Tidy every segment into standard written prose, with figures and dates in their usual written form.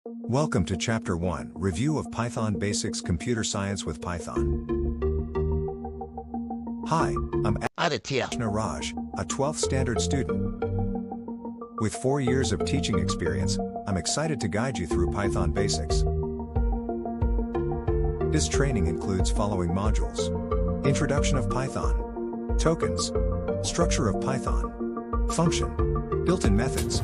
Welcome to Chapter 1, Review of Python Basics Computer Science with Python. Hi, I'm Aditya. Raj, a 12th standard student. With 4 years of teaching experience, I'm excited to guide you through Python basics. This training includes following modules: Introduction of Python, Tokens, Structure of Python, Function, Built-in Methods.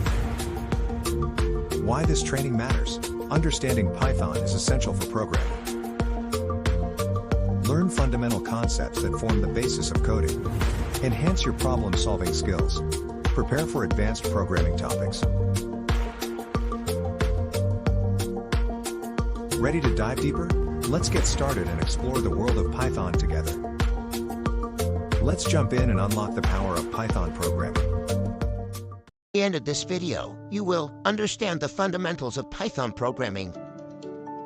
Why this training matters: understanding Python is essential for programming. Learn fundamental concepts that form the basis of coding. Enhance your problem-solving skills. Prepare for advanced programming topics. Ready to dive deeper? Let's get started and explore the world of Python together. Let's jump in and unlock the power of Python programming. At the end of this video, you will understand the fundamentals of Python programming,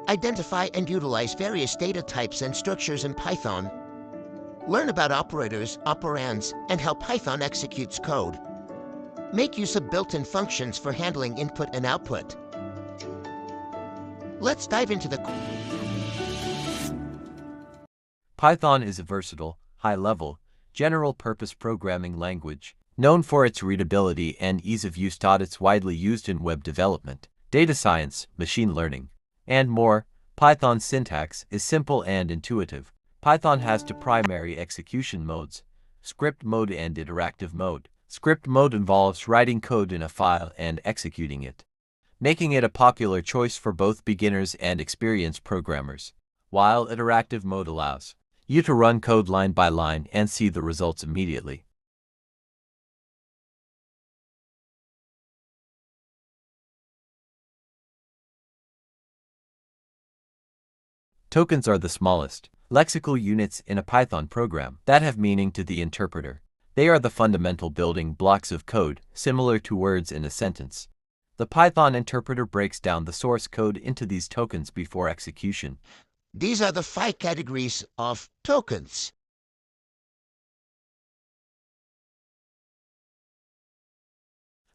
identify and utilize various data types and structures in Python, learn about operators, operands, and how Python executes code, make use of built-in functions for handling input and output. Let's dive into the Python is a versatile, high-level, general-purpose programming language known for its readability and ease of use. It's widely used in web development, data science, machine learning, and more. Python's syntax is simple and intuitive. Python has two primary execution modes: script mode and interactive mode. Script mode involves writing code in a file and executing it, making it a popular choice for both beginners and experienced programmers, while interactive mode allows you to run code line by line and see the results immediately. Tokens are the smallest lexical units in a Python program that have meaning to the interpreter. They are the fundamental building blocks of code, similar to words in a sentence. The Python interpreter breaks down the source code into these tokens before execution. These are the 5 categories of tokens.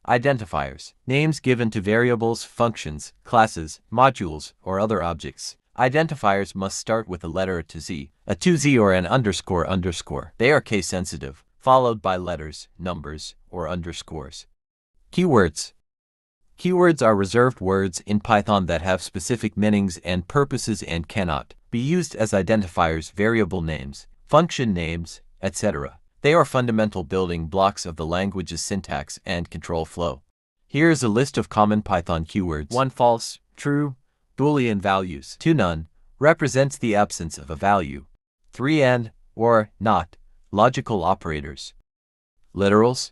Identifiers: names given to variables, functions, classes, modules, or other objects. Identifiers must start with a letter to Z, a 2Z, or an underscore. They are case sensitive, followed by letters, numbers, or underscores. Keywords. Keywords are reserved words in Python that have specific meanings and purposes and cannot be used as identifiers. Variable names, function names, etc. They are fundamental building blocks of the language's syntax and control flow. Here is a list of common Python keywords. 1. False, true, Boolean values. 2. None represents the absence of a value. 3. And, or, not, logical operators. Literals.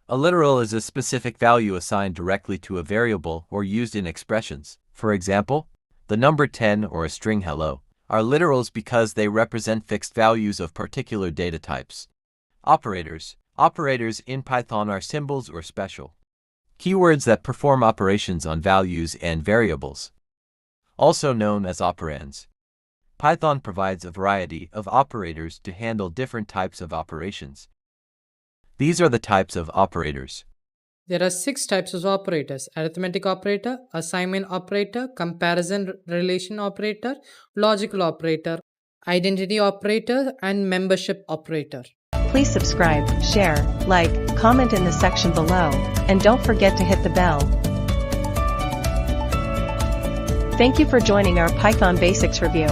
A literal is a specific value assigned directly to a variable or used in expressions. For example, the number 10 or a string hello are literals because they represent fixed values of particular data types. Operators. Operators in Python are symbols or special keywords that perform operations on values and variables, also known as operands. Python provides a variety of operators to handle different types of operations. These are the types of operators. There are 6 types of operators: arithmetic operator, assignment operator, comparison relation operator, logical operator, identity operator, and membership operator. Please subscribe, share, like, comment in the section below, and don't forget to hit the bell. Thank you for joining our Python Basics review.